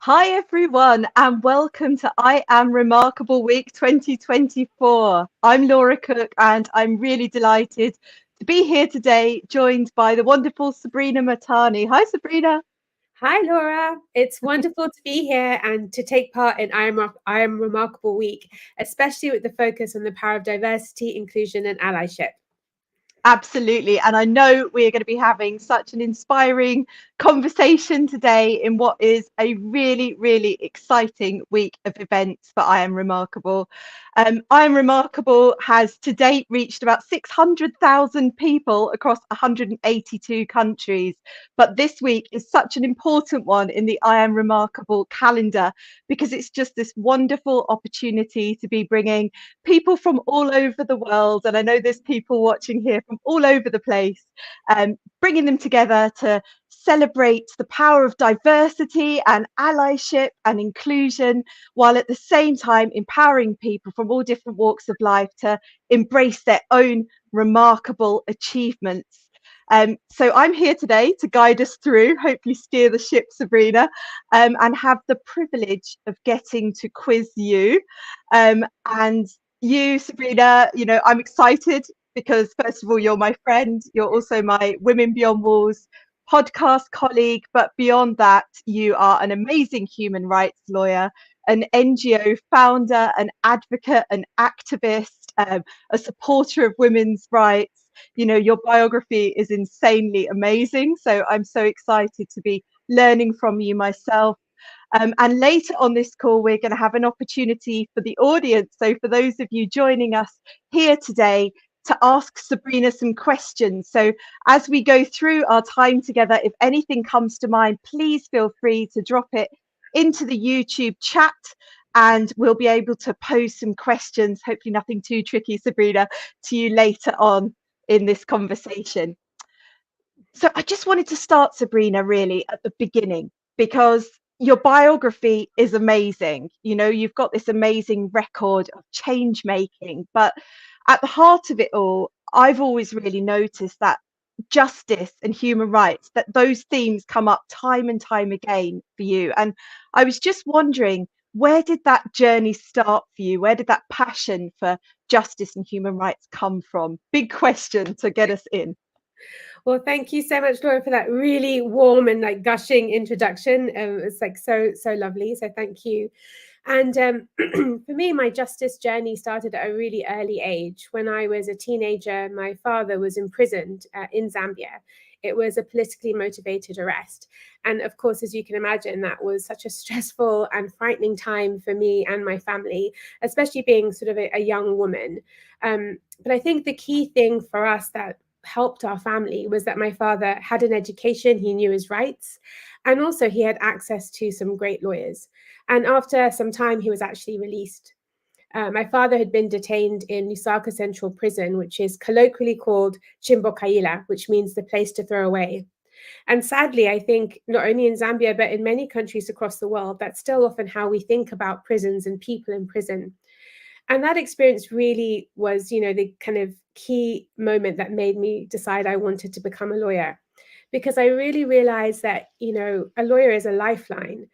Hi everyone, and welcome to IAmRemarkable Week 2024. I'm Laura Cook, and I'm really delighted to be here today, joined by the wonderful Sabrina Mahtani. Hi Sabrina. Hi Laura, it's wonderful to be here and to take part in IAmRemarkable Week, especially with the focus on the power of diversity, inclusion and allyship. Absolutely. And I know we're going to be having such an inspiring conversation today in what is a really, really exciting week of events for IAmRemarkable. IAmRemarkable has to date reached about 600,000 people across 182 countries. But this week is such an important one in the IAmRemarkable calendar because it's just this wonderful opportunity to be bringing people from all over the world. And I know there's people watching here from all over the place, bringing them together to celebrate the power of diversity and allyship and inclusion, while at the same time empowering people from all different walks of life to embrace their own remarkable achievements. So I'm here today to guide us through, hopefully steer the ship, Sabrina, and have the privilege of getting to quiz you. And you, Sabrina, I'm excited because, first of all, you're my friend. You're also my Women Beyond Walls podcast colleague. But beyond that, you are an amazing human rights lawyer, an NGO founder, an advocate, an activist, a supporter of women's rights. Your biography is insanely amazing. So I'm so excited to be learning from you myself. And later on this call, we're going to have an opportunity for the audience. So for those of you joining us here today, to ask Sabrina some questions. So as we go through our time together, if anything comes to mind, please feel free to drop it into the YouTube chat, and we'll be able to pose some questions, hopefully nothing too tricky, Sabrina, to you later on in this conversation. So I just wanted to start, Sabrina, really at the beginning, because your biography is amazing. You've got this amazing record of change making, but at the heart of it all, I've always really noticed that justice and human rights, that those themes come up time and time again for you. And I was just wondering, where did that journey start for you? Where did that passion for justice and human rights come from? Big question to get us in. Well, thank you so much, Laura, for that really warm and gushing introduction. It's so lovely. So thank you. And for me, my justice journey started at a really early age. When I was a teenager, my father was imprisoned in Zambia. It was a politically motivated arrest. And of course, as you can imagine, that was such a stressful and frightening time for me and my family, especially being sort of a young woman. But I think the key thing for us that helped our family was that my father had an education, he knew his rights, and also he had access to some great lawyers. And after some time, he was actually released. My father had been detained in Lusaka Central Prison, which is colloquially called Chimbokaila, which means the place to throw away. And sadly, I think not only in Zambia, but in many countries across the world, that's still often how we think about prisons and people in prison. And that experience really was, the kind of key moment that made me decide I wanted to become a lawyer, because I really realized that, a lawyer is a lifeline,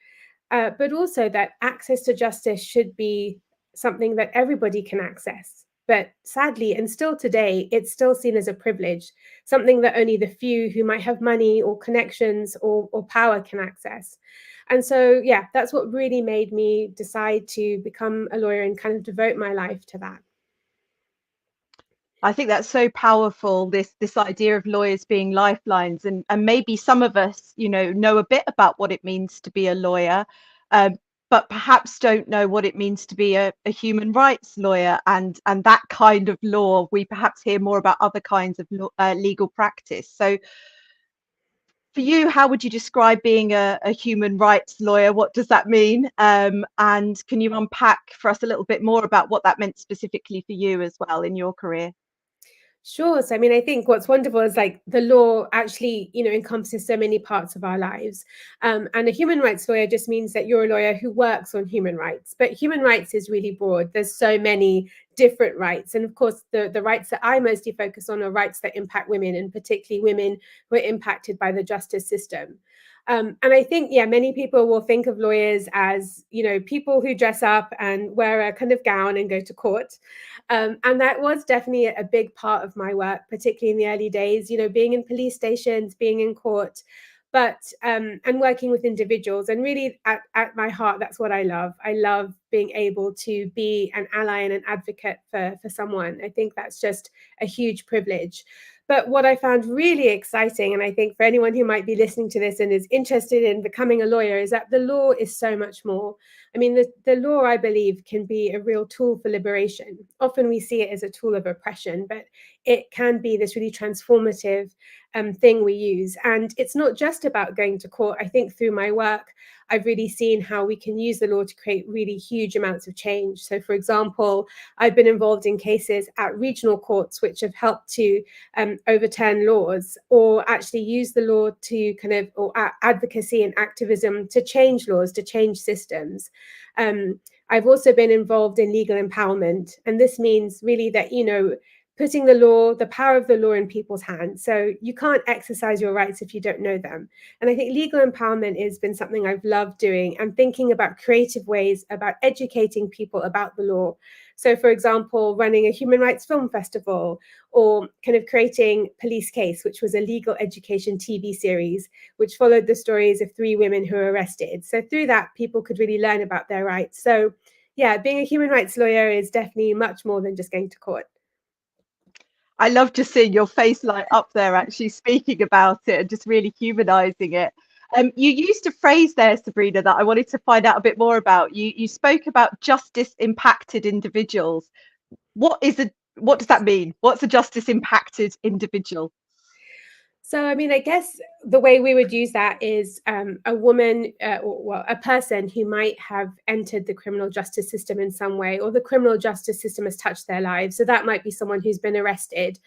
but also that access to justice should be something that everybody can access. But sadly, and still today, it's still seen as a privilege, something that only the few who might have money or connections or power can access. And so, yeah, that's what really made me decide to become a lawyer and kind of devote my life to that. I think that's so powerful, this idea of lawyers being lifelines, and maybe some of us, know a bit about what it means to be a lawyer, um, but perhaps don't know what it means to be a human rights lawyer, and that kind of law. We perhaps hear more about other kinds of legal practice. So for you, how would you describe being a human rights lawyer? What does that mean? And can you unpack for us a little bit more about what that meant specifically for you as well in your career? Sure. So, I mean, I think what's wonderful is like the law actually, encompasses so many parts of our lives. And a human rights lawyer just means that you're a lawyer who works on human rights. But human rights is really broad. There's so many different rights. And of course, the rights that I mostly focus on are rights that impact women, and particularly women who are impacted by the justice system. And I think, yeah, many people will think of lawyers as, people who dress up and wear a kind of gown and go to court. And that was definitely a big part of my work, particularly in the early days, being in police stations, being in court, but and working with individuals. And really at my heart, that's what I love. I love being able to be an ally and an advocate for someone. I think that's just a huge privilege. But what I found really exciting, and I think for anyone who might be listening to this and is interested in becoming a lawyer, is that the law is so much more. I mean, the law, I believe, can be a real tool for liberation. Often we see it as a tool of oppression, but it can be this really transformative thing we use. And it's not just about going to court. I think through my work, I've really seen how we can use the law to create really huge amounts of change. So, for example, I've been involved in cases at regional courts which have helped to overturn laws, or actually use the law to kind of, or advocacy and activism to change laws, to change systems. I've also been involved in legal empowerment. And this means really that, putting the law, the power of the law in people's hands. So you can't exercise your rights if you don't know them. And I think legal empowerment has been something I've loved doing, and thinking about creative ways about educating people about the law. So, for example, running a human rights film festival, or kind of creating Police Case, which was a legal education TV series, which followed the stories of 3 women who were arrested. So through that, people could really learn about their rights. So yeah, being a human rights lawyer is definitely much more than just going to court. I love just seeing your face light up there, actually speaking about it and just really humanizing it. You used a phrase there, Sabrina, that I wanted to find out a bit more about. You spoke about justice impacted individuals. What does that mean? What's a justice impacted individual? So, I mean, I guess the way we would use that is a woman, or well, a person who might have entered the criminal justice system in some way, or the criminal justice system has touched their lives. So that might be someone who's been arrested,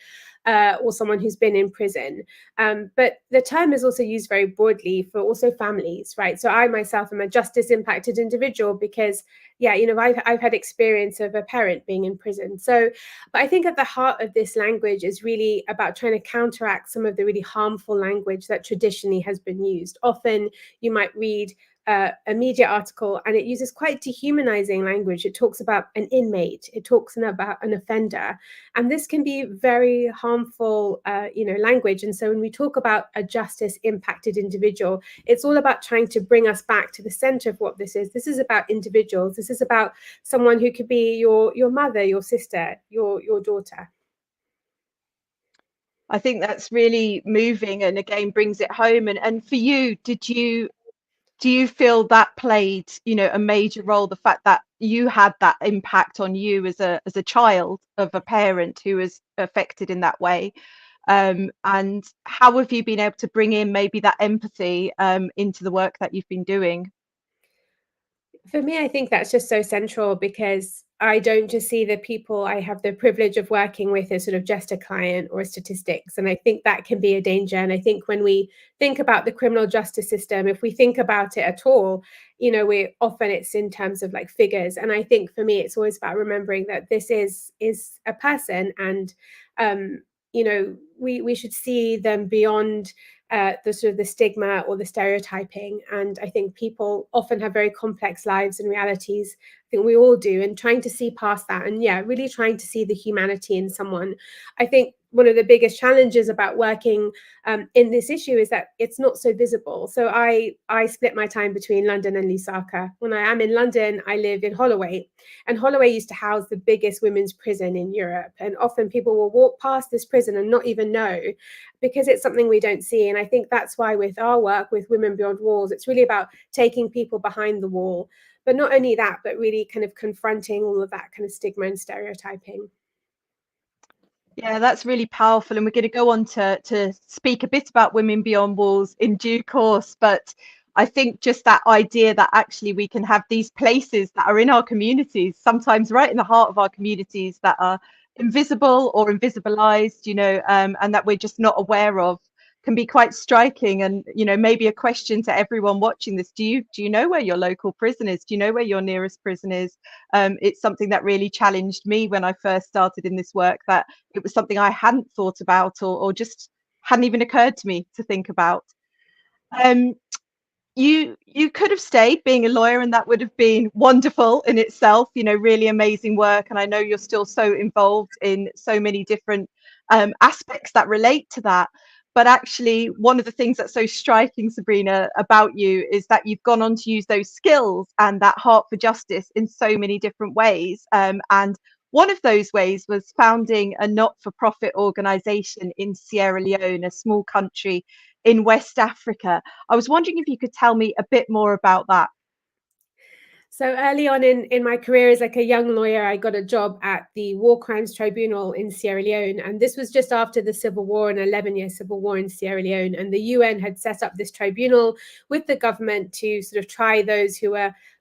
or someone who's been in prison. But the term is also used very broadly for also families, right? So I myself am a justice impacted individual because, yeah, I've had experience of a parent being in prison. So, but I think at the heart of this language is really about trying to counteract some of the really harmful language that traditionally has been used. Often you might read a media article, and it uses quite dehumanizing language. It talks about an inmate, it talks about an offender, and this can be very harmful, language. And so when we talk about a justice impacted individual, it's all about trying to bring us back to the center of what this is. This is about individuals. This is about someone who could be your mother, your sister, your daughter. I think that's really moving, and again brings it home. And for you, do you feel that played, a major role, the fact that you had that impact on you as a child of a parent who was affected in that way? And how have you been able to bring in maybe that empathy into the work that you've been doing? For me, I think that's just so central, because I don't just see the people I have the privilege of working with as sort of just a client or statistics. And I think that can be a danger. And I think when we think about the criminal justice system, if we think about it at all, we often, it's in terms of like figures. And I think for me, it's always about remembering that this is a person, and we should see them beyond the sort of the stigma or the stereotyping. And I think people often have very complex lives and realities. I think we all do, and trying to see past that, and really trying to see the humanity in someone. I think one of the biggest challenges about working in this issue is that it's not so visible. So I split my time between London and Lusaka. When I am in London, I live in Holloway, and Holloway used to house the biggest women's prison in Europe. And often people will walk past this prison and not even know, because it's something we don't see. And I think that's why with our work with Women Beyond Walls, it's really about taking people behind the wall. But not only that, but really kind of confronting all of that kind of stigma and stereotyping. Yeah, that's really powerful. And we're going to go on to speak a bit about Women Beyond Walls in due course. But I think just that idea that actually we can have these places that are in our communities, sometimes right in the heart of our communities, that are invisible or invisibilized, and that we're just not aware of, can be quite striking. And, maybe a question to everyone watching this: do you know where your local prison is? Do you know where your nearest prison is? It's something that really challenged me when I first started in this work, that it was something I hadn't thought about, or just hadn't even occurred to me to think about. Um, you could have stayed being a lawyer, and that would have been wonderful in itself, really amazing work. And I know you're still so involved in so many different aspects that relate to that. But actually, one of the things that's so striking, Sabrina, about you is that you've gone on to use those skills and that heart for justice in so many different ways. And one of those ways was founding a not-for-profit organization in Sierra Leone, a small country in West Africa. I was wondering if you could tell me a bit more about that. So early on in my career as like a young lawyer, I got a job at the War Crimes Tribunal in Sierra Leone. And this was just after the civil war, an 11-year civil war in Sierra Leone. And the UN had set up this tribunal with the government to sort of try those who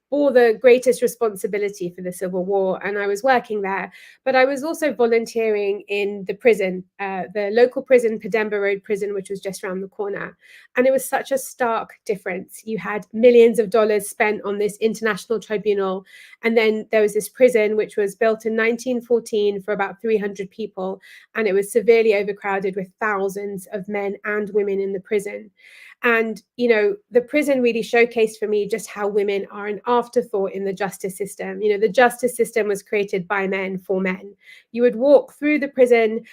bore the greatest responsibility for the civil war. And I was working there, but I was also volunteering in the prison, the local prison, Pedemba Road prison, which was just around the corner. And it was such a stark difference. You had millions of dollars spent on this international tribunal. And then there was this prison, which was built in 1914 for about 300 people. And it was severely overcrowded with thousands of men and women in the prison. And, the prison really showcased for me just how women are an afterthought in the justice system. The justice system was created by men for men. You would walk through the prison,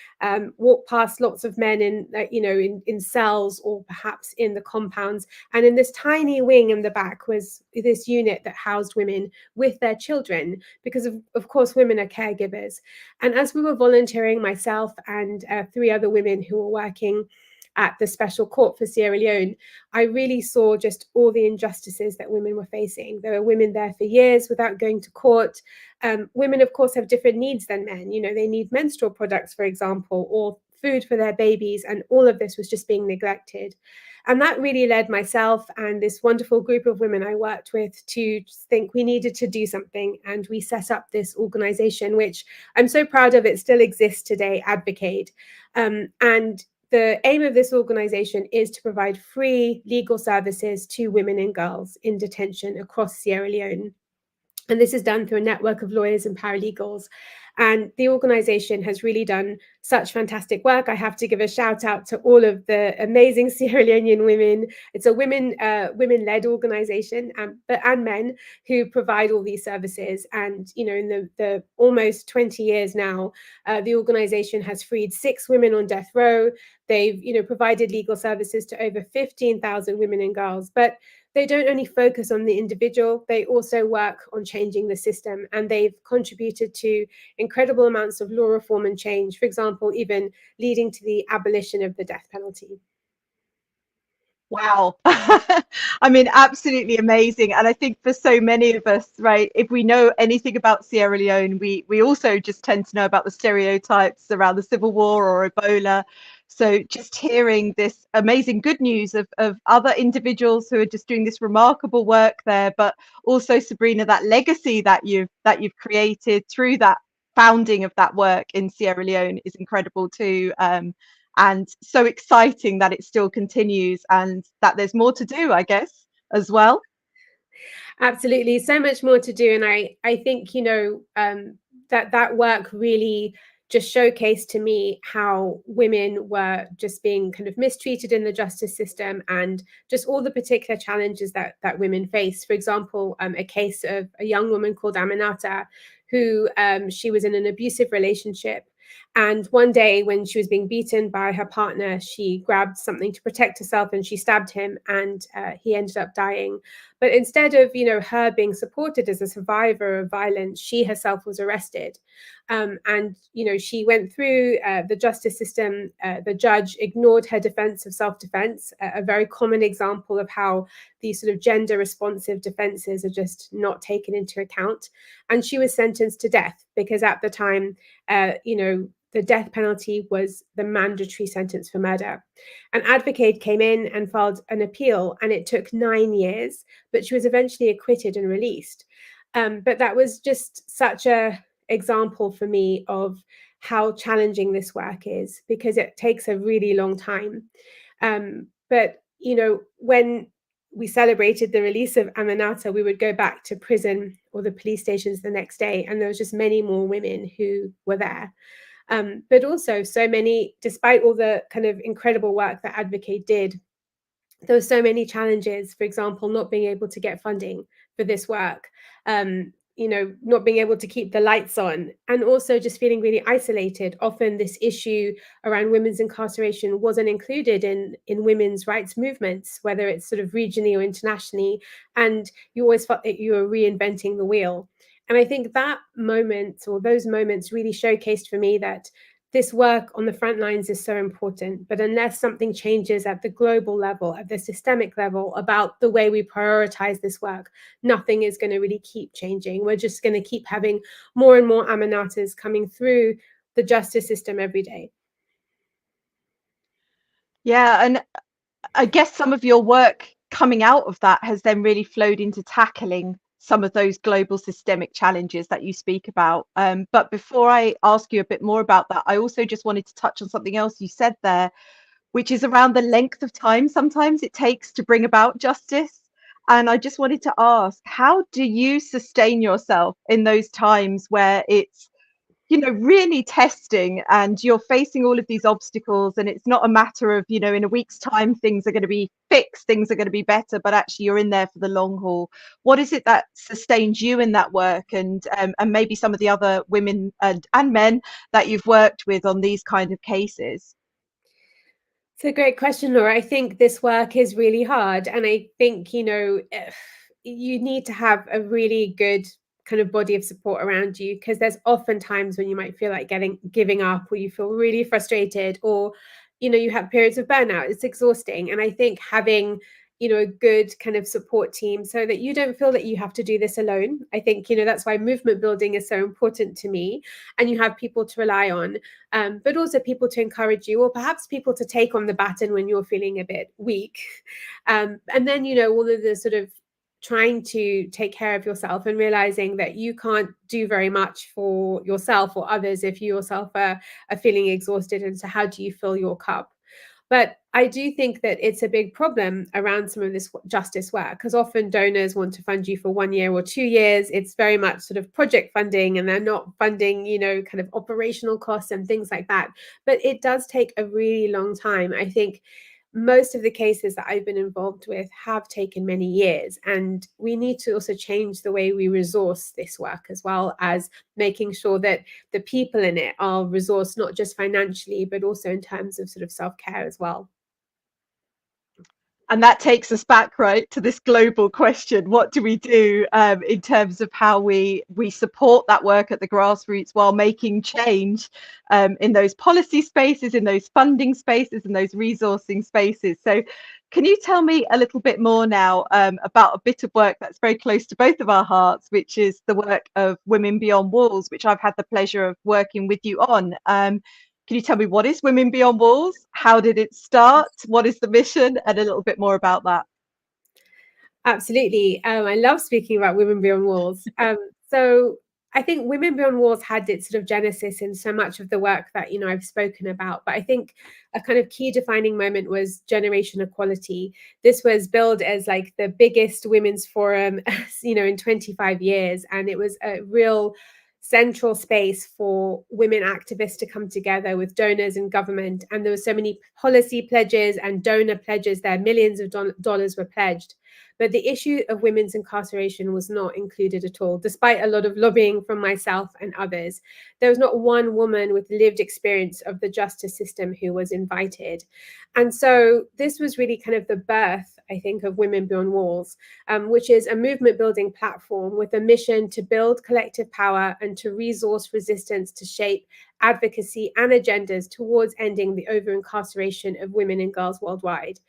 walk past lots of men in cells, or perhaps in the compounds. And in this tiny wing in the back was this unit that housed women with their children, because of course, women are caregivers. And as we were volunteering, myself and 3 other women who were working at the special court for Sierra Leone, I really saw just all the injustices that women were facing. There were women there for years without going to court. Women, of course, have different needs than men. They need menstrual products, for example, or food for their babies, and all of this was just being neglected. And that really led myself and this wonderful group of women I worked with to think we needed to do something. And we set up this organization, which I'm so proud of. It still exists today, AdvocAid. And the aim of this organization is to provide free legal services to women and girls in detention across Sierra Leone. And this is done through a network of lawyers and paralegals. And the organization has really done such fantastic work. I have to give a shout out to all of the amazing Sierra Leonean women. It's a women-led organization, and men who provide all these services. And in the almost 20 years now, the organization has freed 6 women on death row. They've provided legal services to over 15,000 women and girls. But they don't only focus on the individual, they also work on changing the system, and they've contributed to incredible amounts of law reform and change, for example, even leading to the abolition of the death penalty. Wow. I mean, absolutely amazing. And I think for so many of us, right, if we know anything about Sierra Leone, we also just tend to know about the stereotypes around the civil war or Ebola. So just hearing this amazing good news of other individuals who are just doing this remarkable work there, but also Sabrina, that legacy that you've created through that founding of that work in Sierra Leone is incredible too. And so exciting that it still continues and that there's more to do, I guess, as well. Absolutely, so much more to do. And I think that work really just showcased to me how women were just being kind of mistreated in the justice system, and just all the particular challenges that women face. For example, a case of a young woman called Aminata, who she was in an abusive relationship. And one day when she was being beaten by her partner, she grabbed something to protect herself and she stabbed him, and he ended up dying. But instead of her being supported as a survivor of violence, she herself was arrested. And she went through the justice system. The judge ignored her defense of self-defense, a very common example of how these sort of gender responsive defenses are just not taken into account. And she was sentenced to death because at the time, the death penalty was the mandatory sentence for murder. An AdvocAid came in and filed an appeal, and it took 9 years, but she was eventually acquitted and released. But that was just such a example for me of how challenging this work is, because it takes a really long time. But when we celebrated the release of Aminata, we would go back to prison or the police stations the next day, and there was just many more women who were there. But also so many, despite all the kind of incredible work that AdvocAid did, there were so many challenges. For example, not being able to get funding for this work, not being able to keep the lights on, and also just feeling really isolated. Often this issue around women's incarceration wasn't included in women's rights movements, whether it's sort of regionally or internationally, and you always felt that you were reinventing the wheel. And I think that moment, or those moments, really showcased for me that this work on the front lines is so important, but unless something changes at the global level, at the systemic level, about the way we prioritize this work, nothing is going to really keep changing. We're just going to keep having more and more Aminatas coming through the justice system every day. Yeah, and I guess some of your work coming out of that has then really flowed into tackling some of those global systemic challenges that you speak about. But before I ask you a bit more about that, I also just wanted to touch on something else you said there, which is around the length of time sometimes it takes to bring about justice. And I just wanted to ask, how do you sustain yourself in those times where it's really testing and you're facing all of these obstacles, and it's not a matter of, in a week's time, things are going to be fixed, things are going to be better, but actually you're in there for the long haul. What is it that sustains you in that work, and maybe some of the other women and men that you've worked with on these kind of cases? It's a great question, Laura. I think this work is really hard. And I think, you need to have a really good kind of body of support around you, because there's often times when you might feel like giving up, or you feel really frustrated, or, you have periods of burnout. It's exhausting. And I think having a good kind of support team, so that you don't feel that you have to do this alone. I think that's why movement building is so important to me, and you have people to rely on, but also people to encourage you, or perhaps people to take on the baton when you're feeling a bit weak. And then all of the sort of trying to take care of yourself, and realizing that you can't do very much for yourself or others if you yourself are feeling exhausted. And so how do you fill your cup? But I do think that it's a big problem around some of this justice work, because often donors want to fund you for 1 year or 2 years. It's very much sort of project funding, and they're not funding, kind of operational costs and things like that. But it does take a really long time. I think most of the cases that I've been involved with have taken many years, and we need to also change the way we resource this work, as well as making sure that the people in it are resourced not just financially, but also in terms of sort of self-care as well. And that takes us back, right, to this global question. What do we do in terms of how we support that work at the grassroots while making change in those policy spaces, in those funding spaces, in those resourcing spaces? So can you tell me a little bit more now about a bit of work that's very close to both of our hearts, which is the work of Women Beyond Walls, which I've had the pleasure of working with you on. Can you tell me, what is Women Beyond Walls? How did it start? What is the mission? And a little bit more about that. Absolutely. I love speaking about Women Beyond Walls. So I think Women Beyond Walls had its sort of genesis in so much of the work that, I've spoken about. But I think a kind of key defining moment was Generation Equality. This was billed as like the biggest women's forum, in 25 years. And it was a real central space for women activists to come together with donors and government. And there were so many policy pledges and donor pledges there. Millions of dollars were pledged. But the issue of women's incarceration was not included at all, despite a lot of lobbying from myself and others. There was not one woman with lived experience of the justice system who was invited. And so this was really kind of the birth, I think, of Women Beyond Walls, which is a movement building platform with a mission to build collective power and to resource resistance to shape advocacy and agendas towards ending the over-incarceration of women and girls worldwide.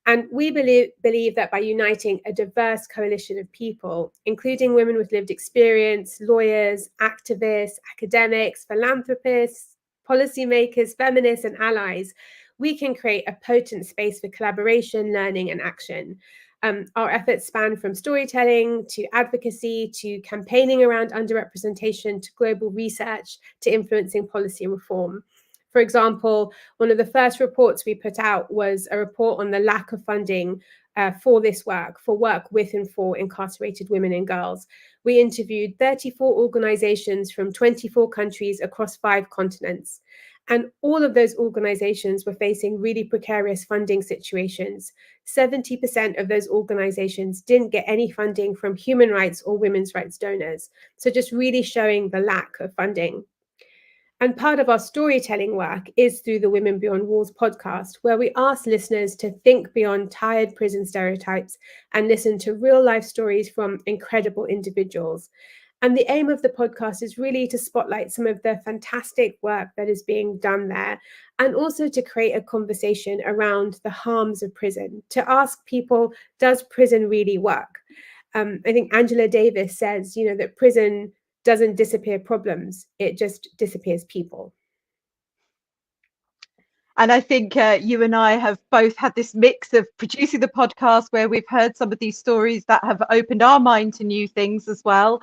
And we believe that by uniting a diverse coalition of people, including women with lived experience, lawyers, activists, academics, philanthropists, policymakers, feminists, and allies, we can create a potent space for collaboration, learning, and action. Our efforts span from storytelling to advocacy to campaigning around underrepresentation to global research to influencing policy reform. For example, one of the first reports we put out was a report on the lack of funding for this work, for work with and for incarcerated women and girls. We interviewed 34 organizations from 24 countries across 5 continents. And all of those organizations were facing really precarious funding situations. 70% of those organizations didn't get any funding from human rights or women's rights donors. So just really showing the lack of funding. And part of our storytelling work is through the Women Beyond Walls podcast, where we ask listeners to think beyond tired prison stereotypes and listen to real life stories from incredible individuals. And the aim of the podcast is really to spotlight some of the fantastic work that is being done there, and also to create a conversation around the harms of prison, to ask people, does prison really work? I think Angela Davis says, that prison doesn't disappear problems, it just disappears people. And I think you and I have both had this mix of producing the podcast where we've heard some of these stories that have opened our mind to new things as well.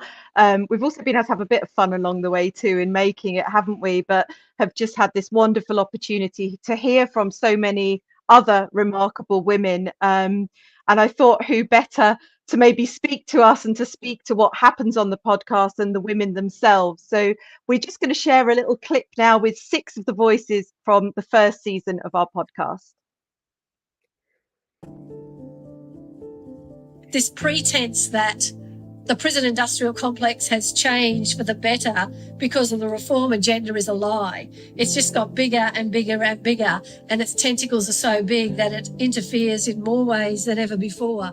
We've also been able to have a bit of fun along the way too in making it, haven't we? But have just had this wonderful opportunity to hear from so many other remarkable women. And I thought, who better to maybe speak to us and to speak to what happens on the podcast and the women themselves. So we're just going to share a little clip now with 6 of the voices from the first season of our podcast. This pretense that the prison industrial complex has changed for the better because of the reform agenda is a lie. It's just got bigger and bigger and bigger, and its tentacles are so big that it interferes in more ways than ever before.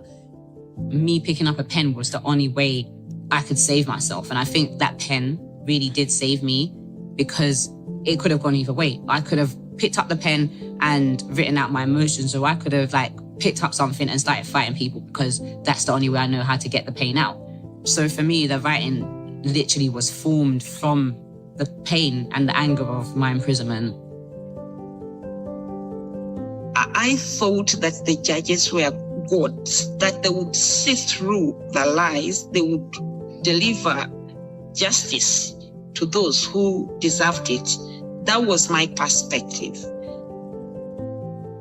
Me picking up a pen was the only way I could save myself. And I think that pen really did save me, because it could have gone either way. I could have picked up the pen and written out my emotions, or I could have picked up something and started fighting people, because that's the only way I know how to get the pain out. So for me, the writing literally was formed from the pain and the anger of my imprisonment. I thought that the judges were God, that they would see through the lies, they would deliver justice to those who deserved it. That was my perspective.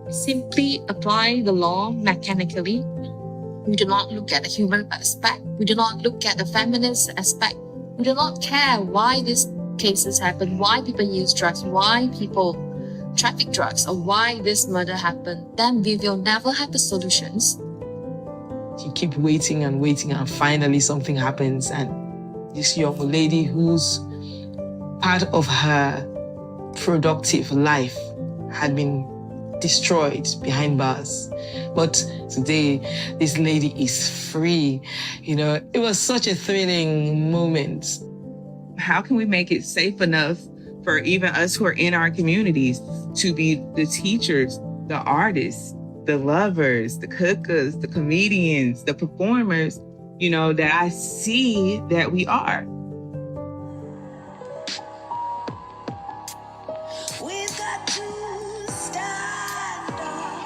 simply apply the law mechanically. We do not look at the human aspect. We do not look at the feminist aspect. We do not care why these cases happen, why people use drugs, why people traffic drugs, or why this murder happened. Then we will never have the solutions. You keep waiting and waiting, and finally something happens, and this young lady whose part of her productive life had been destroyed behind bars. But today, this lady is free. You know, it was such a thrilling moment. How can we make it safe enough for even us who are in our communities to be the teachers, the artists, the lovers, the cookers, the comedians, the performers, you know, that I see that we are? We've got to stand up.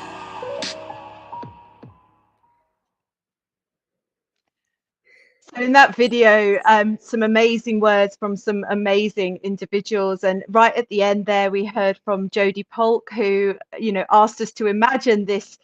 So in that video, some amazing words from some amazing individuals, and right at the end there we heard from Jodie Polk, who, you know, asked us to imagine this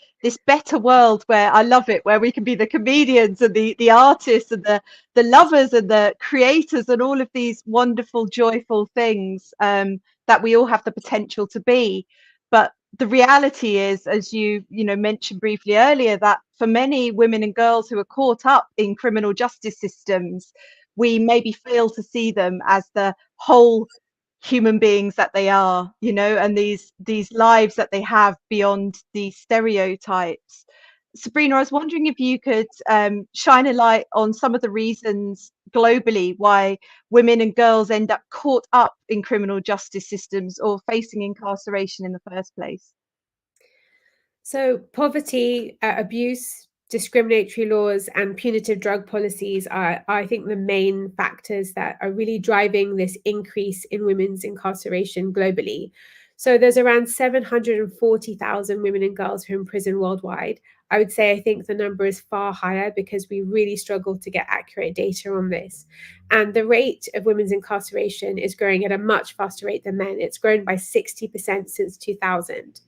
better world where, I love it, where we can be the comedians and the artists and the lovers and the creators and all of these wonderful, joyful things that we all have the potential to be. But the reality is, as you mentioned briefly earlier, that for many women and girls who are caught up in criminal justice systems, we maybe fail to see them as the whole human beings that they are, you know, and these lives that they have beyond these stereotypes. Sabrina, I was wondering if you could shine a light on some of the reasons globally why women and girls end up caught up in criminal justice systems or facing incarceration in the first place. So poverty, abuse, discriminatory laws, and punitive drug policies are, I think, the main factors that are really driving this increase in women's incarceration globally. So there's around 740,000 women and girls who are in prison worldwide. I would say I think the number is far higher because we really struggle to get accurate data on this. And the rate of women's incarceration is growing at a much faster rate than men. It's grown by 60% since 2000.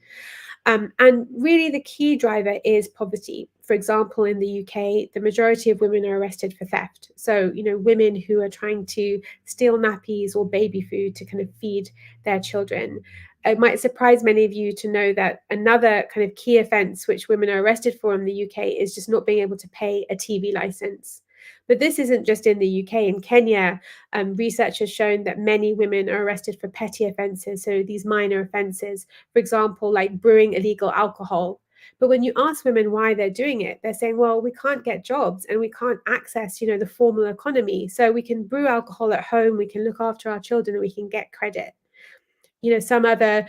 And really the key driver is poverty. For example, in the UK, the majority of women are arrested for theft. So, you know, women who are trying to steal nappies or baby food to kind of feed their children. It might surprise many of you to know that another kind of key offence which women are arrested for in the UK is just not being able to pay a TV licence. But this isn't just in the UK. In Kenya, research has shown that many women are arrested for petty offences, so these minor offences, for example, like brewing illegal alcohol. But when you ask women why they're doing it, they're saying, well, we can't get jobs and we can't access, you know, the formal economy. So we can brew alcohol at home, we can look after our children, and we can get credit. You know, some other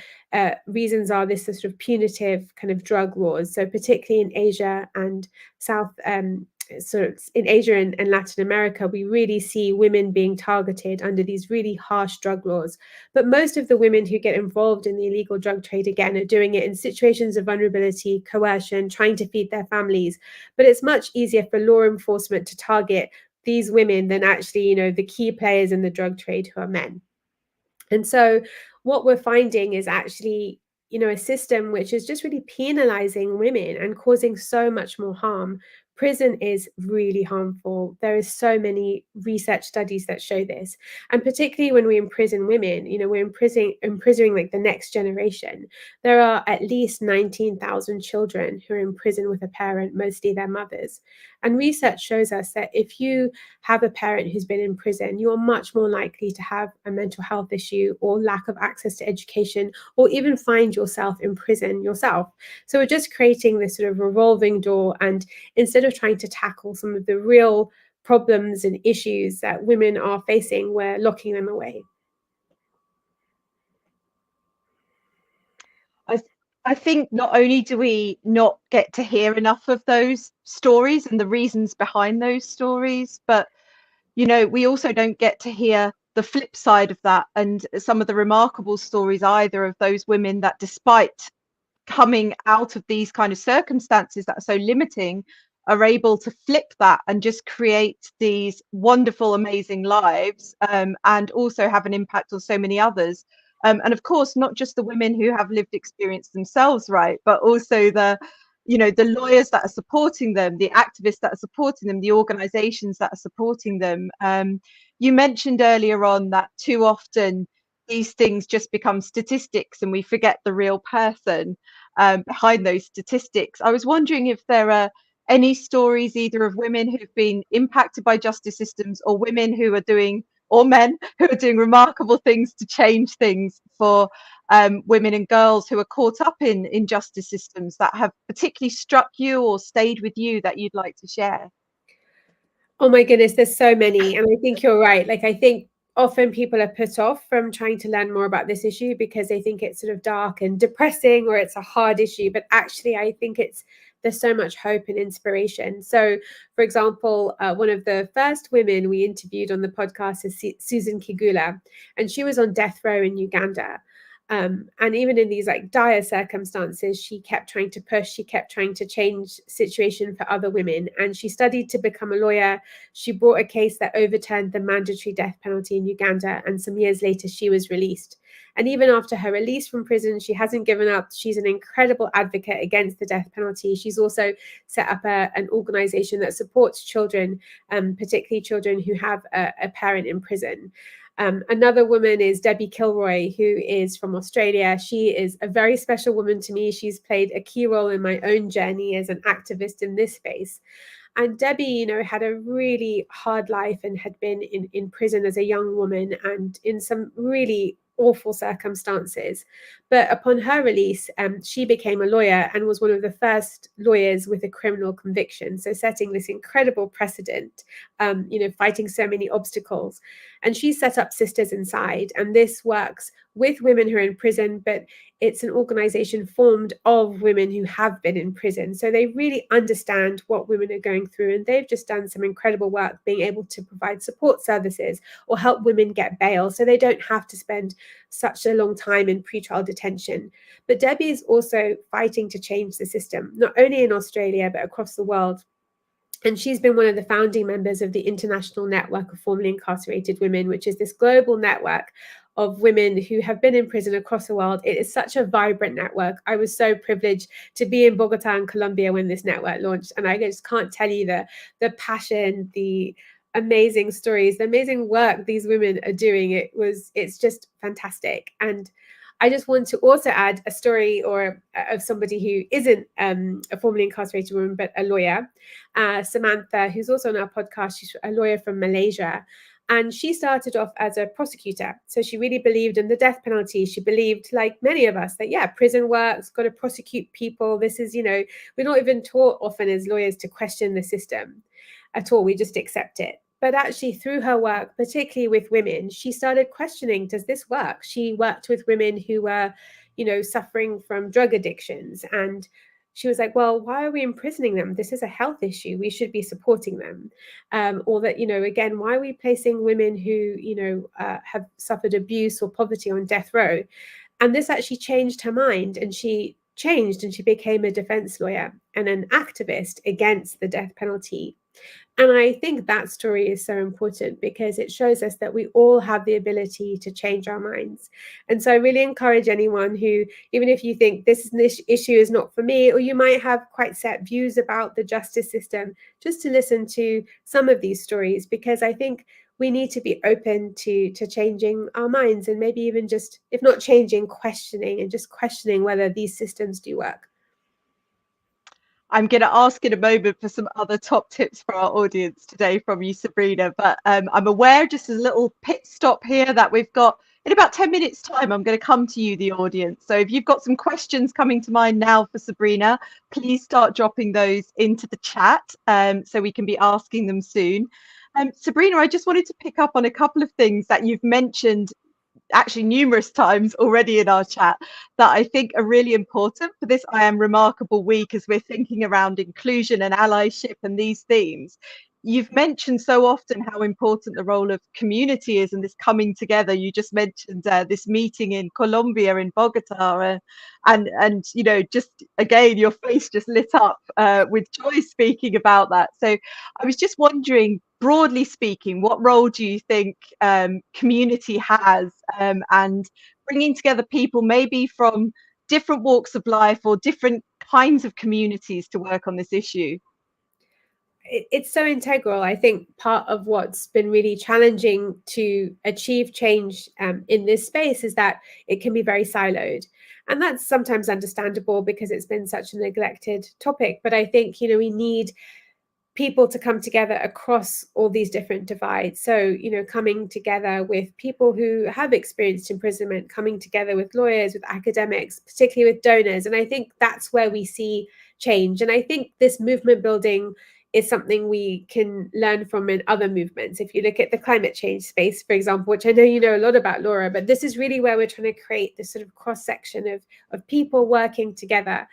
reasons are this sort of punitive kind of drug laws. So particularly in Asia and sort of in Asia and Latin America, we really see women being targeted under these really harsh drug laws. But most of the women who get involved in the illegal drug trade, again, are doing it in situations of vulnerability, coercion, trying to feed their families. But it's much easier for law enforcement to target these women than actually, you know, the key players in the drug trade who are men. And so what we're finding is actually, you know, a system which is just really penalizing women and causing so much more harm. Prison is really harmful. There is so many research studies that show this. And particularly when we imprison women, you know, we're imprisoning like the next generation. There are at least 19,000 children who are in prison with a parent, mostly their mothers. And research shows us that if you have a parent who's been in prison, you are much more likely to have a mental health issue or lack of access to education, or even find yourself in prison yourself. So we're just creating this sort of revolving door. And instead of trying to tackle some of the real problems and issues that women are facing, we're locking them away. I think not only do we not get to hear enough of those stories and the reasons behind those stories, but, you know, we also don't get to hear the flip side of that and some of the remarkable stories either of those women that, despite coming out of these kind of circumstances that are so limiting, are able to flip that and just create these wonderful, amazing lives, and also have an impact on so many others. and of course not just the women who have lived experience themselves, right, but also the the lawyers that are supporting them, the activists that are supporting them, the organizations that are supporting them. You mentioned earlier on that too often these things just become statistics and we forget the real person behind those statistics. I was wondering if there are any stories either of women who've been impacted by justice systems, or women who are doing, or men who are doing remarkable things to change things for women and girls who are caught up in justice systems, that have particularly struck you or stayed with you, that you'd like to share? Oh my goodness, there's so many. And I think you're right. Like, I think often people are put off from trying to learn more about this issue because they think it's sort of dark and depressing, or it's a hard issue. But actually, I think there's so much hope and inspiration. So, for example, one of the first women we interviewed on the podcast is Susan Kigula, and she was on death row in Uganda. And even in these like dire circumstances, she kept trying to push, she kept trying to change situation for other women. And she studied to become a lawyer. She brought a case that overturned the mandatory death penalty in Uganda. And some years later, she was released. And even after her release from prison, she hasn't given up. She's an incredible advocate against the death penalty. She's also set up an organization that supports children, particularly children who have a parent in prison. Another woman is Debbie Kilroy, who is from Australia. She is a very special woman to me. She's played a key role in my own journey as an activist in this space. And Debbie, had a really hard life and had been in prison as a young woman and in some really awful circumstances. But upon her release, she became a lawyer and was one of the first lawyers with a criminal conviction. So setting this incredible precedent, fighting so many obstacles. And she set up Sisters Inside. And this works with women who are in prison, but it's an organization formed of women who have been in prison. So they really understand what women are going through. And they've just done some incredible work being able to provide support services or help women get bail so they don't have to spend such a long time in pretrial detention. But Debbie is also fighting to change the system, not only in Australia, but across the world. And she's been one of the founding members of the International Network of Formerly Incarcerated Women, which is this global network of women who have been in prison across the world. It is such a vibrant network. I was so privileged to be in Bogota in Colombia when this network launched. And I just can't tell you the passion, the amazing stories, the amazing work these women are doing. It's just fantastic. And I just want to also add a story of somebody who isn't a formerly incarcerated woman, but a lawyer, Samantha, who's also on our podcast. She's a lawyer from Malaysia. And she started off as a prosecutor. So she really believed in the death penalty. She believed, like many of us, that, yeah, prison works, got to prosecute people. This is, we're not even taught often as lawyers to question the system at all. We just accept it. But actually, through her work, particularly with women, she started questioning, does this work? She worked with women who were, suffering from drug addictions. And she was like, well, why are we imprisoning them? This is a health issue. We should be supporting them. Or that, again, why are we placing women who, have suffered abuse or poverty on death row? And this actually changed her mind. And she changed and she became a defense lawyer and an activist against the death penalty. And I think that story is so important because it shows us that we all have the ability to change our minds. And so I really encourage anyone who, even if you think this issue is not for me, or you might have quite set views about the justice system, just to listen to some of these stories, because I think we need to be open to changing our minds, and maybe even just, if not changing, questioning, and just questioning whether these systems do work. I'm going to ask in a moment for some other top tips for our audience today from you, Sabrina, but I'm aware, just as a little pit stop here, that we've got, in about 10 minutes time, I'm going to come to you, the audience. So if you've got some questions coming to mind now for Sabrina, please start dropping those into the chat so we can be asking them soon. Sabrina, I just wanted to pick up on a couple of things that you've mentioned actually numerous times already in our chat that I think are really important for this IAmRemarkable week as we're thinking around inclusion and allyship and these themes. You've mentioned so often how important the role of community is and this coming together. You just mentioned this meeting in Colombia, in Bogota, and just again, your face just lit up with joy speaking about that. So I was just wondering, broadly speaking, what role do you think community has, and bringing together people maybe from different walks of life or different kinds of communities to work on this issue? It's so integral. I think part of what's been really challenging to achieve change in this space is that it can be very siloed. And that's sometimes understandable because it's been such a neglected topic. But I think, we need people to come together across all these different divides. So, coming together with people who have experienced imprisonment, coming together with lawyers, with academics, particularly with donors. And I think that's where we see change. And I think this movement building is something we can learn from in other movements. If you look at the climate change space, for example, which I know you know a lot about, Laura, but this is really where we're trying to create this sort of cross-section of people working together.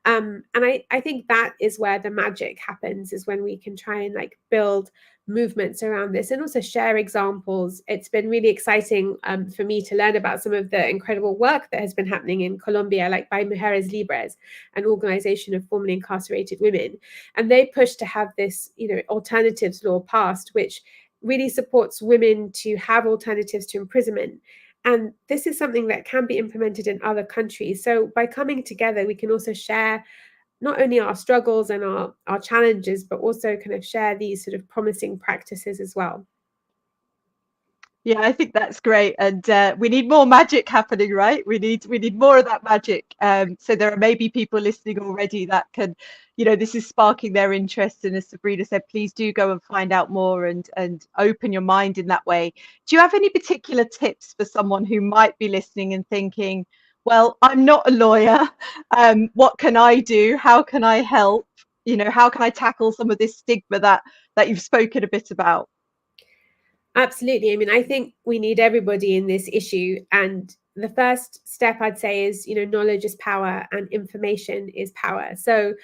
And I think that is where the magic happens, is when we can try and build movements around this and also share examples. It's been really exciting for me to learn about some of the incredible work that has been happening in Colombia, like by Mujeres Libres, an organization of formerly incarcerated women. And they push to have this, alternatives law passed, which really supports women to have alternatives to imprisonment. And this is something that can be implemented in other countries. So by coming together, we can also share not only our struggles and our challenges, but also kind of share these sort of promising practices as well. Yeah, I think that's great, and we need more magic happening, right? We need more of that magic. So there are maybe people listening already that can, this is sparking their interest. And as Sabrina said, please do go and find out more and open your mind in that way. Do you have any particular tips for someone who might be listening and thinking, well, I'm not a lawyer. What can I do? How can I help? How can I tackle some of this stigma that you've spoken a bit about? Absolutely. I mean, I think we need everybody in this issue. And the first step I'd say is, knowledge is power and information is power. So,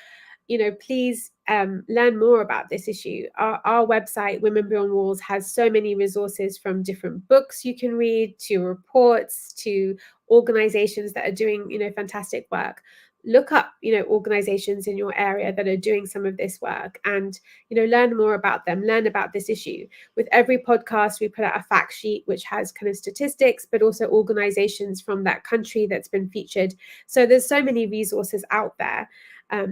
please learn more about this issue. Our website, Women Beyond Walls, has so many resources, from different books you can read to reports to organizations that are doing, fantastic work. Look up, organizations in your area that are doing some of this work and, learn more about them, learn about this issue. With every podcast, we put out a fact sheet, which has kind of statistics, but also organizations from that country that's been featured. So there's so many resources out there.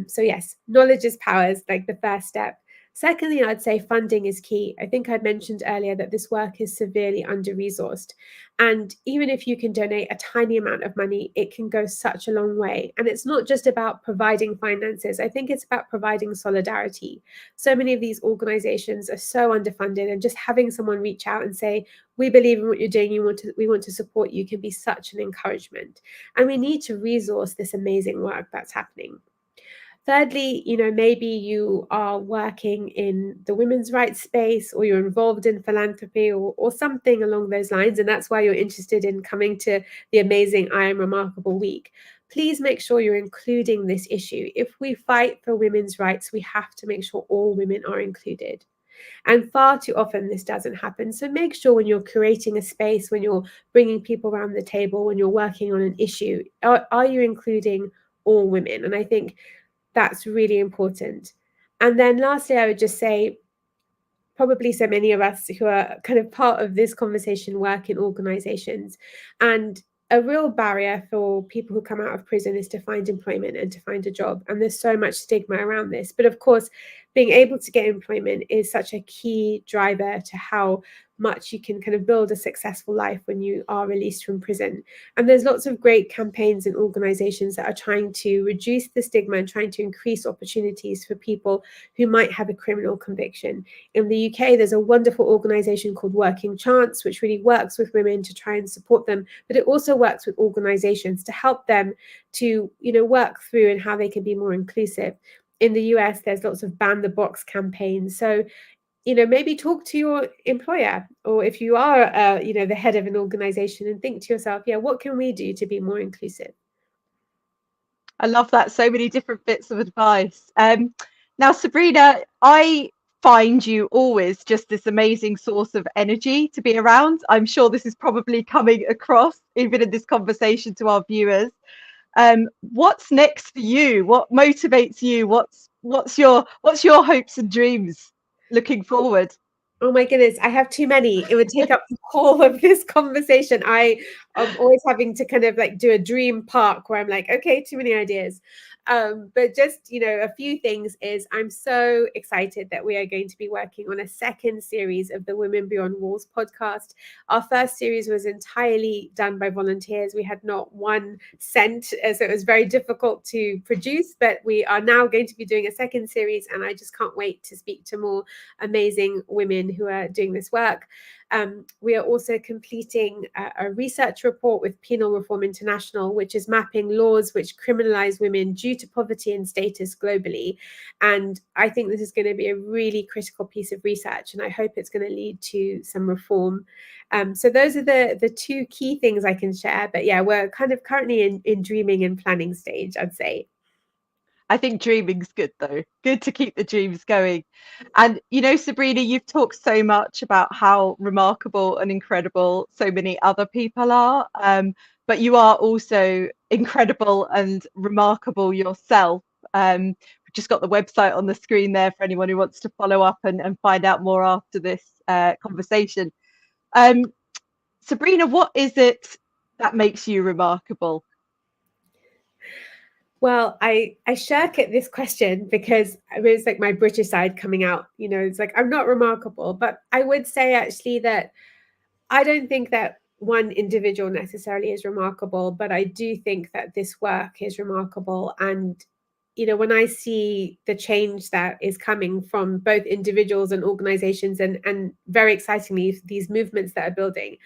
So yes, knowledge is power is the first step. Secondly, I'd say funding is key. I think I mentioned earlier that this work is severely under-resourced. And even if you can donate a tiny amount of money, it can go such a long way. And it's not just about providing finances. I think it's about providing solidarity. So many of these organizations are so underfunded, and just having someone reach out and say, we believe in what you're doing, we want to support you, can be such an encouragement. And we need to resource this amazing work that's happening. Thirdly, maybe you are working in the women's rights space, or you're involved in philanthropy or something along those lines, and that's why you're interested in coming to the amazing IAmRemarkable week. Please make sure you're including this issue. If we fight for women's rights, we have to make sure all women are included. And far too often this doesn't happen. So make sure when you're creating a space, when you're bringing people around the table, when you're working on an issue, are you including all women? And I think that's really important. And then lastly, I would just say, probably so many of us who are kind of part of this conversation work in organizations, and a real barrier for people who come out of prison is to find employment and to find a job. And there's so much stigma around this. But of course, being able to get employment is such a key driver to how much you can kind of build a successful life when you are released from prison. And there's lots of great campaigns and organizations that are trying to reduce the stigma and trying to increase opportunities for people who might have a criminal conviction. In the UK, there's a wonderful organization called Working Chance, which really works with women to try and support them, but it also works with organizations to help them to, work through and how they can be more inclusive. In the US, there's lots of ban the box campaigns. So, maybe talk to your employer, or if you are, the head of an organization, and think to yourself, what can we do to be more inclusive? I love that. So many different bits of advice. Now, Sabrina, I find you always just this amazing source of energy to be around. I'm sure this is probably coming across even in this conversation to our viewers. What's next for you? What motivates you? What's your hopes and dreams looking forward? Oh my goodness, I have too many. It would take up the whole of this conversation. I am always having to kind of like do a dream park where I'm like, okay, too many ideas. But just, a few things is I'm so excited that we are going to be working on a second series of the Women Beyond Walls podcast. Our first series was entirely done by volunteers. We had not 1 cent, so it was very difficult to produce, but we are now going to be doing a second series, and I just can't wait to speak to more amazing women who are doing this work. We are also completing a research report with Penal Reform International, which is mapping laws which criminalize women due to poverty and status globally. And I think this is going to be a really critical piece of research, and I hope it's going to lead to some reform. So those are the 2 key things I can share. But yeah, we're kind of currently in dreaming and planning stage, I'd say. I think dreaming's good though. Good to keep the dreams going. And Sabrina, you've talked so much about how remarkable and incredible so many other people are. But you are also incredible and remarkable yourself. We've just got the website on the screen there for anyone who wants to follow up and find out more after this conversation. Sabrina, what is it that makes you remarkable? Well, I shirk at this question because it's like my British side coming out. It's like I'm not remarkable, but I would say actually that I don't think that one individual necessarily is remarkable, but I do think that this work is remarkable. And when I see the change that is coming from both individuals and organizations, and very excitingly, these movements that are building,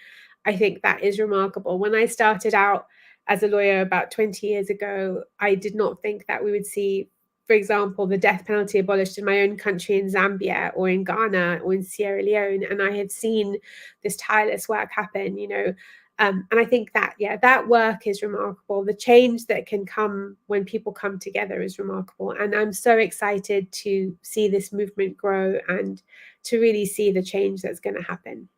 I think that is remarkable. When I started out as a lawyer about 20 years ago, I did not think that we would see, for example, the death penalty abolished in my own country, in Zambia or in Ghana or in Sierra Leone. And I have seen this tireless work happen, and I think that, that work is remarkable. The change that can come when people come together is remarkable. And I'm so excited to see this movement grow and to really see the change that's going to happen.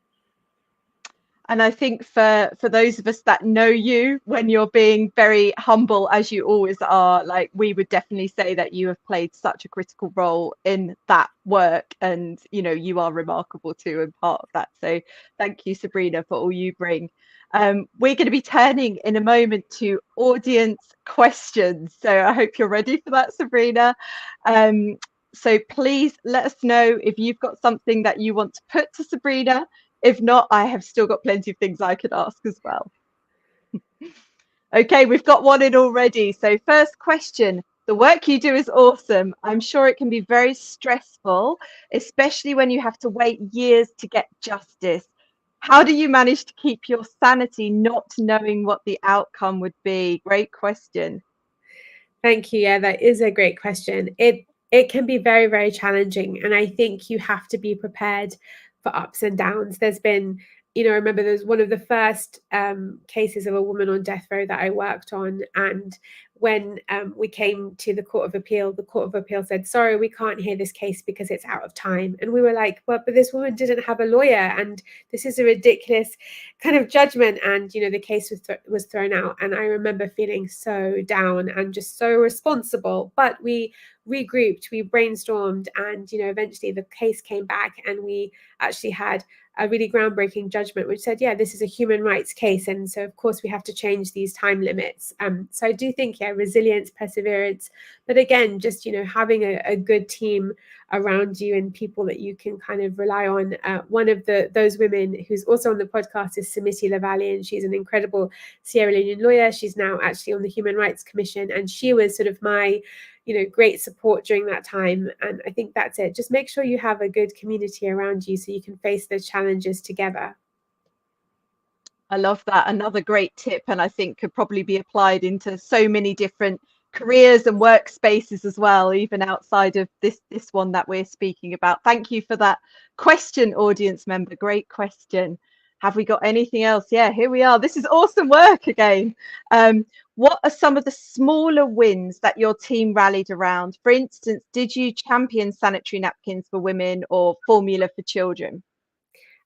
And I think for those of us that know you, when you're being very humble, as you always are, like, we would definitely say that you have played such a critical role in that work, and you are remarkable too and part of that. So thank you, Sabrina, for all you bring. We're going to be turning in a moment to audience questions, so I hope you're ready for that, Sabrina. So please let us know if you've got something that you want to put to Sabrina. If not, I have still got plenty of things I could ask as well. Okay, we've got one in already. So first question, the work you do is awesome. I'm sure it can be very stressful, especially when you have to wait years to get justice. How do you manage to keep your sanity not knowing what the outcome would be? Great question. Thank you. Yeah, that is a great question. It can be very, very challenging. And I think you have to be prepared for ups and downs. There's been, I remember there's one of the first cases of a woman on death row that I worked on. And when we came to the Court of Appeal said, sorry, we can't hear this case because it's out of time. And we were like, well, but this woman didn't have a lawyer, and this is a ridiculous kind of judgment. And, the case was thrown out. And I remember feeling so down and just so responsible. But we regrouped, we brainstormed, and, eventually the case came back, and we actually had a really groundbreaking judgment which said, this is a human rights case, and so of course we have to change these time limits. So I do think resilience, perseverance, but again, just having a good team around you and people that you can kind of rely on. One of those women who's also on the podcast is Samiti Lavalley, and she's an incredible Sierra Leonean lawyer. She's now actually on the Human Rights Commission, and she was sort of my great support during that time. And I think that's it. Just make sure you have a good community around you so you can face the challenges together. I love that. Another great tip, and I think could probably be applied into so many different careers and workspaces as well, even outside of this one that we're speaking about. Thank you for that question, audience member. Great question. Have we got anything else? Yeah, here we are. This is awesome work again. What are some of the smaller wins that your team rallied around? For instance, did you champion sanitary napkins for women or formula for children?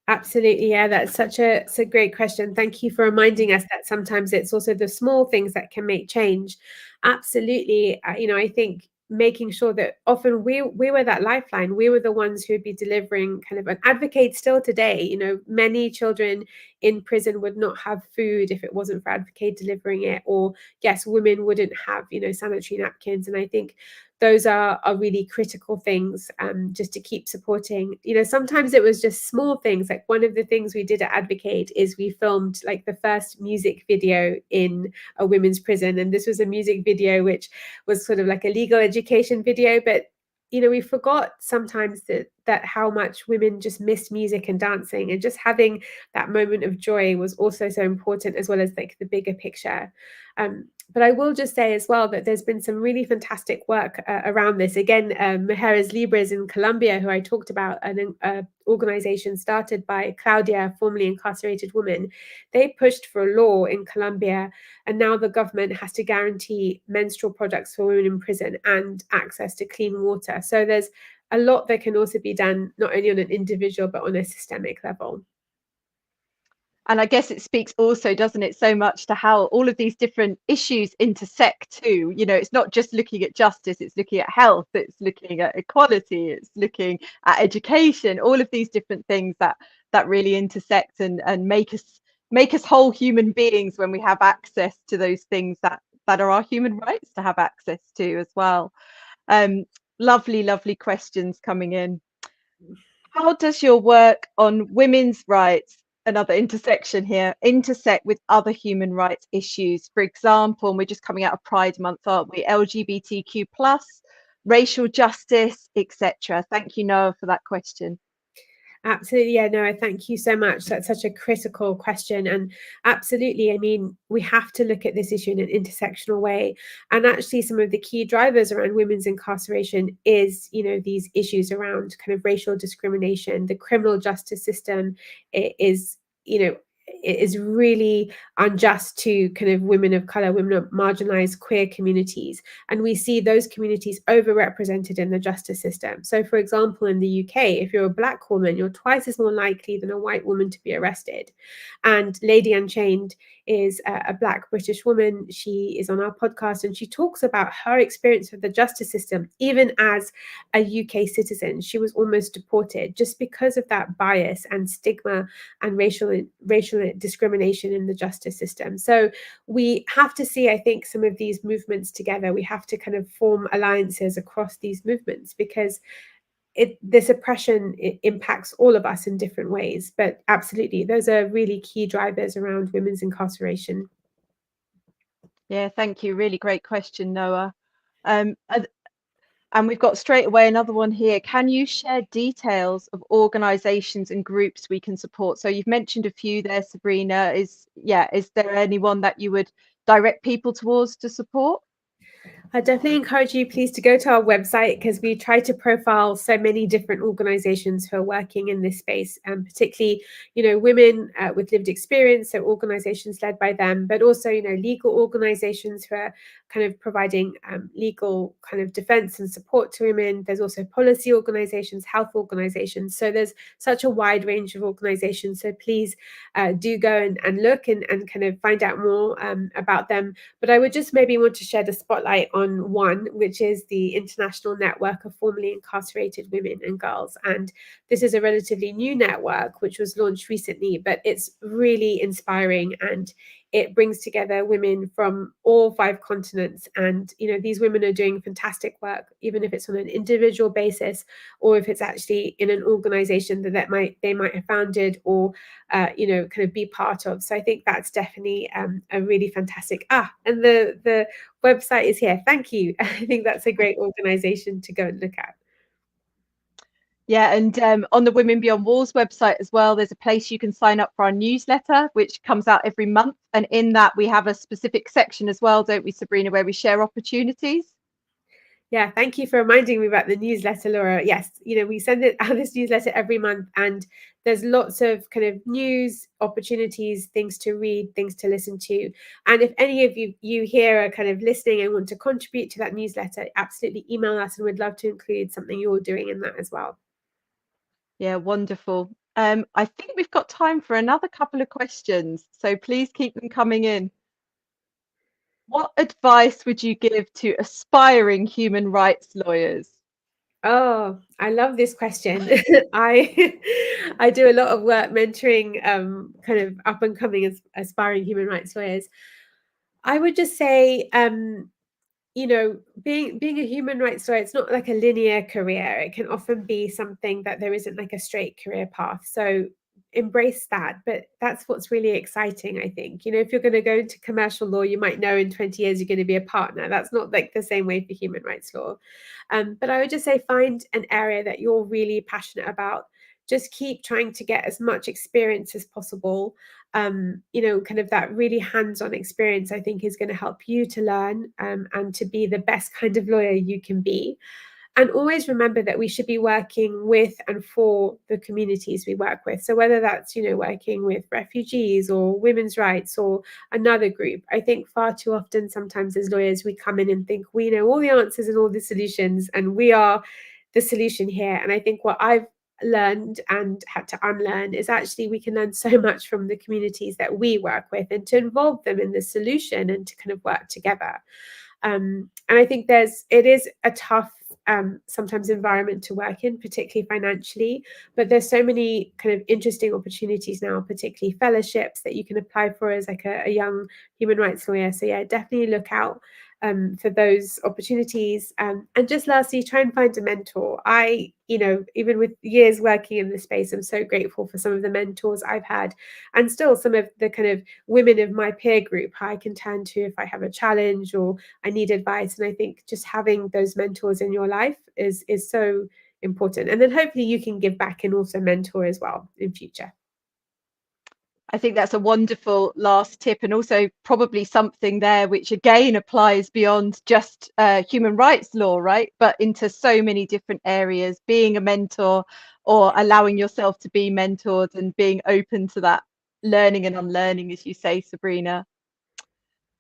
Absolutely. Yeah, that's such a great question. Thank you for reminding us that sometimes it's also the small things that can make change. Absolutely. I think making sure that often we were that lifeline. We were the ones who would be delivering kind of an AdvocAid still today. You know, many children in prison would not have food if it wasn't for AdvocAid delivering it, or yes, women wouldn't have, you know, sanitary napkins. And I think those are really critical things, just to keep supporting. You know, sometimes it was just small things. Like one of the things we did at AdvocAid is we filmed like the first music video in a women's prison, and this was a music video which was sort of like a legal education video, but you know, we forgot sometimes that how much women just missed music and dancing, and just having that moment of joy was also so important, as well as like the bigger picture. But I will just say as well that there's been some really fantastic work around this. Again, Mujeres Libres in Colombia, who I talked about, an organization started by Claudia, formerly incarcerated woman. They pushed for a law in Colombia, and now the government has to guarantee menstrual products for women in prison and access to clean water. So there's a lot that can also be done, not only on an individual, but on a systemic level. And I guess it speaks also, doesn't it, so much to how all of these different issues intersect too. You know, it's not just looking at justice, it's looking at health, it's looking at equality, it's looking at education, all of these different things that really intersect and make us whole human beings when we have access to those things that are our human rights to have access to as well. Lovely questions coming in. How does your work on women's rights, another intersection here, intersect with other human rights issues? For example, and we're just coming out of Pride Month, aren't we? LGBTQ plus, racial justice, etc. Thank you, Noah, for that question. Absolutely. Yeah, no, thank you so much. That's such a critical question. And absolutely, I mean, we have to look at this issue in an intersectional way. And actually, some of the key drivers around women's incarceration is, you know, these issues around kind of racial discrimination. The criminal justice system is, you know, it is really unjust to kind of women of color, women of marginalized queer communities. And we see those communities overrepresented in the justice system. So, for example, in the UK, if you're a Black woman, you're twice as more likely than a white woman to be arrested. And Lady Unchained is a Black British woman. She is on our podcast, and she talks about her experience of the justice system. Even as a UK citizen, she was almost deported just because of that bias and stigma and racial discrimination in the justice system. So we have to see, I think, some of these movements together. We have to kind of form alliances across these movements, because this oppression, it impacts all of us in different ways. But absolutely, those are really key drivers around women's incarceration. Yeah, thank you. Really great question, Noah. And we've got straight away another one here. Can you share details of organizations and groups we can support? So you've mentioned a few there, Sabrina. Is there anyone that you would direct people towards to support? I definitely encourage you, please, to go to our website, because we try to profile so many different organizations who are working in this space, and particularly, you know, women with lived experience, so organizations led by them, but also, you know, legal organizations who are kind of providing legal kind of defense and support to women. There's also policy organizations, health organizations. So there's such a wide range of organizations. So please do go and look and kind of find out more about them. But I would just maybe want to shed a spotlight on one, which is the International Network of Formerly Incarcerated Women and Girls. And this is a relatively new network which was launched recently, but it's really inspiring, and it brings together women from all 5 continents. And, you know, these women are doing fantastic work, even if it's on an individual basis, or if it's actually in an organization that they might have founded, or, you know, kind of be part of. So I think that's definitely a really fantastic, and the website is here. Thank you. I think that's a great organization to go and look at. Yeah, and on the Women Beyond Walls website as well, there's a place you can sign up for our newsletter, which comes out every month. And in that, we have a specific section as well, don't we, Sabrina, where we share opportunities? Yeah, thank you for reminding me about the newsletter, Laura. Yes, you know, we send out this newsletter every month, and there's lots of kind of news, opportunities, things to read, things to listen to. And if any of you here are kind of listening and want to contribute to that newsletter, absolutely email us, and we'd love to include something you're doing in that as well. Yeah, wonderful. I think we've got time for another couple of questions, so please keep them coming in. What advice would you give to aspiring human rights lawyers? Oh, I love this question. I I do a lot of work mentoring kind of up and coming aspiring human rights lawyers. I would just say you know, being a human rights lawyer, it's not like a linear career. It can often be something that there isn't like a straight career path. So embrace that. But that's what's really exciting, I think. You know, if you're going to go into commercial law, you might know in 20 years you're going to be a partner. That's not like the same way for human rights law. But I would just say find an area that you're really passionate about. Just keep trying to get as much experience as possible. You know, kind of that really hands-on experience, I think, is going to help you to learn and to be the best kind of lawyer you can be. And always remember that we should be working with and for the communities we work with. So whether that's, you know, working with refugees or women's rights or another group, I think far too often sometimes as lawyers, we come in and think we know all the answers and all the solutions and we are the solution here. And I think what I've learned and had to unlearn is actually we can learn so much from the communities that we work with and to involve them in the solution and to kind of work together. And I think it is a tough sometimes environment to work in, particularly financially, but there's so many kind of interesting opportunities now, particularly fellowships that you can apply for as like a young human rights lawyer. So yeah, definitely look out for those opportunities. And just lastly, try and find a mentor. You know, even with years working in this space, I'm so grateful for some of the mentors I've had and still some of the kind of women of my peer group I can turn to if I have a challenge or I need advice. And I think just having those mentors in your life is so important. And then hopefully you can give back and also mentor as well in future. I think that's a wonderful last tip, and also probably something there which again applies beyond just human rights law, right? But into so many different areas, being a mentor or allowing yourself to be mentored and being open to that learning and unlearning, as you say, Sabrina.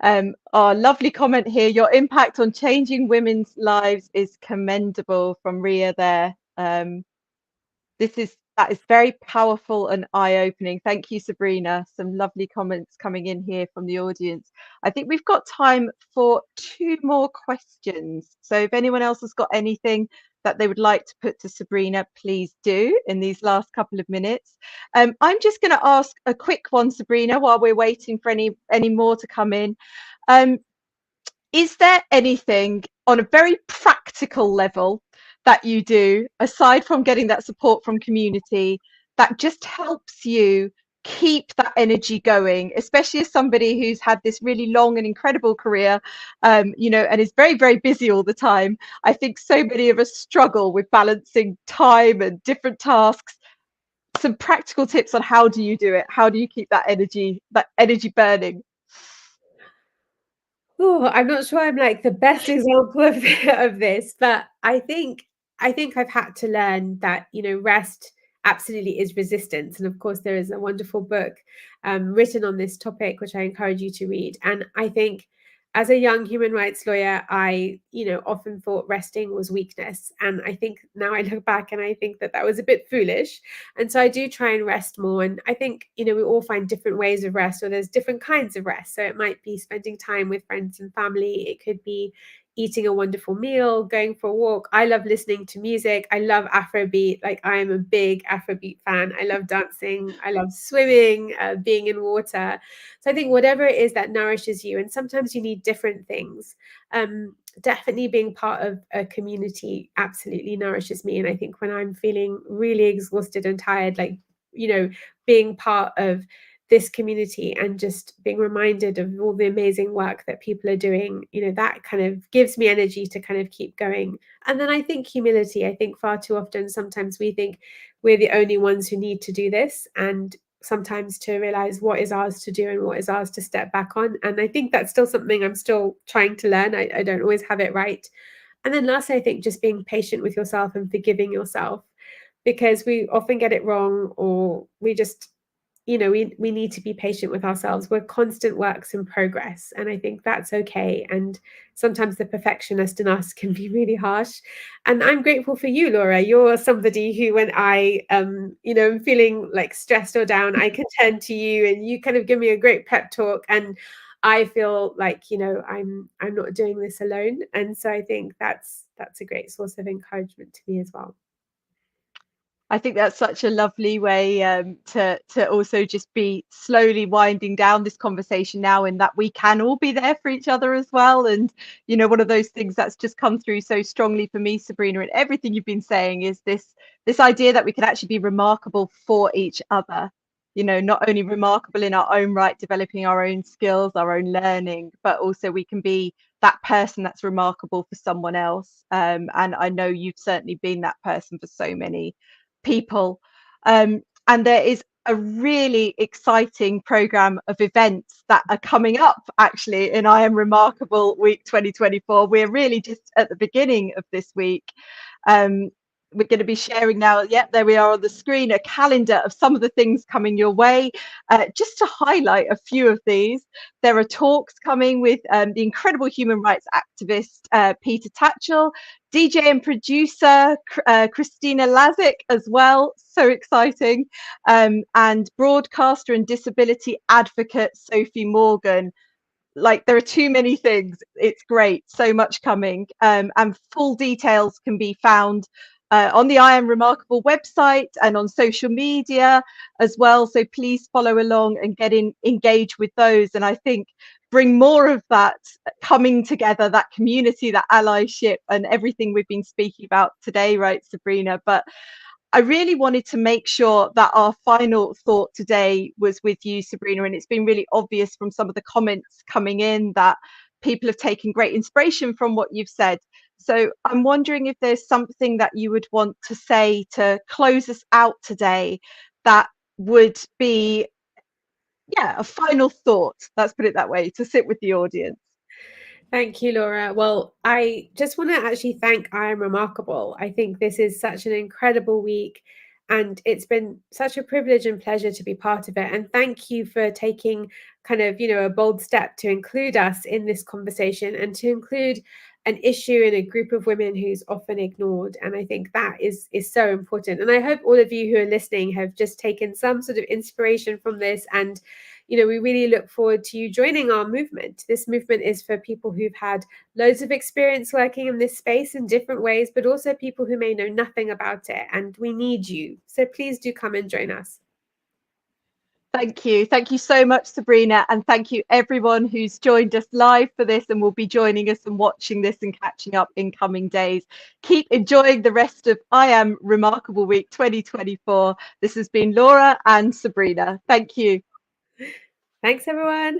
Our lovely comment here, your impact on changing women's lives is commendable, from Ria there. That is very powerful and eye-opening. Thank you, Sabrina. Some lovely comments coming in here from the audience. I think we've got time for 2 more questions. So if anyone else has got anything that they would like to put to Sabrina, please do in these last couple of minutes. I'm just going to ask a quick one, Sabrina, while we're waiting for any more to come in. Is there anything on a very practical level that you do, aside from getting that support from community, that just helps you keep that energy going, especially as somebody who's had this really long and incredible career, you know, and is very, very busy all the time? I think so many of us struggle with balancing time and different tasks. Some practical tips on how do you do it? How do you keep that energy burning? Oh, I'm not sure I'm like the best example of this, but I think I've had to learn that, you know, rest absolutely is resistance. And of course, there is a wonderful book written on this topic, which I encourage you to read. And I think as a young human rights lawyer, I, you know, often thought resting was weakness. And I think now I look back and I think that that was a bit foolish. And so I do try and rest more. And I think, you know, we all find different ways of rest, or there's different kinds of rest. So it might be spending time with friends and family. It could be eating a wonderful meal, going for a walk. I love listening to music. I love Afrobeat. Like, I am a big Afrobeat fan. I love dancing. I love swimming, being in water. So I think whatever it is that nourishes you, and sometimes you need different things. Definitely being part of a community absolutely nourishes me. And I think when I'm feeling really exhausted and tired, like, you know, being part of this community and just being reminded of all the amazing work that people are doing, you know, that kind of gives me energy to kind of keep going. And then I think humility. I think far too often, sometimes we think we're the only ones who need to do this. And sometimes to realize what is ours to do and what is ours to step back on. And I think that's still something I'm still trying to learn. I don't always have it right. And then lastly, I think just being patient with yourself and forgiving yourself, because we often get it wrong, or we just, you know, we need to be patient with ourselves. We're constant works in progress. And I think that's okay. And sometimes the perfectionist in us can be really harsh. And I'm grateful for you, Laura. You're somebody who, when I, you know, I'm feeling like stressed or down, I can turn to you and you kind of give me a great pep talk. And I feel like, you know, I'm not doing this alone. And so I think that's a great source of encouragement to me as well. I think that's such a lovely way to also just be slowly winding down this conversation now, in that we can all be there for each other as well. And, you know, one of those things that's just come through so strongly for me, Sabrina, and everything you've been saying is this idea that we can actually be remarkable for each other. You know, not only remarkable in our own right, developing our own skills, our own learning, but also we can be that person that's remarkable for someone else. And I know you've certainly been that person for so many people. And there is a really exciting program of events that are coming up actually in IAmRemarkable Week 2024. We're really just at the beginning of this week. We're going to be sharing now, yep, there we are on the screen, a calendar of some of the things coming your way. Just to highlight a few of these, there are talks coming with the incredible human rights activist Peter Tatchell, DJ and producer Christina Lazic as well, so exciting, and broadcaster and disability advocate Sophie Morgan. Like, there are too many things. It's great, so much coming, and full details can be found on the IAmRemarkable website and on social media as well. So please follow along and get engaged with those. And I think bring more of that coming together, that community, that allyship, and everything we've been speaking about today, right, Sabrina? But I really wanted to make sure that our final thought today was with you, Sabrina, and it's been really obvious from some of the comments coming in that people have taken great inspiration from what you've said. So I'm wondering if there's something that you would want to say to close us out today that would be, yeah, a final thought, let's put it that way, to sit with the audience. Thank you, Laura. Well, I just want to actually thank IAmRemarkable. I think this is such an incredible week, and it's been such a privilege and pleasure to be part of it. And thank you for taking kind of, you know, a bold step to include us in this conversation and to include an issue in a group of women who's often ignored. And I think that is so important. And I hope all of you who are listening have just taken some sort of inspiration from this. And, you know, we really look forward to you joining our movement. This movement is for people who've had loads of experience working in this space in different ways, but also people who may know nothing about it. And we need you. So please do come and join us. Thank you. Thank you so much, Sabrina. And thank you everyone who's joined us live for this and will be joining us and watching this and catching up in coming days. Keep enjoying the rest of IAmRemarkable Week 2024. This has been Laura and Sabrina. Thank you. Thanks, everyone.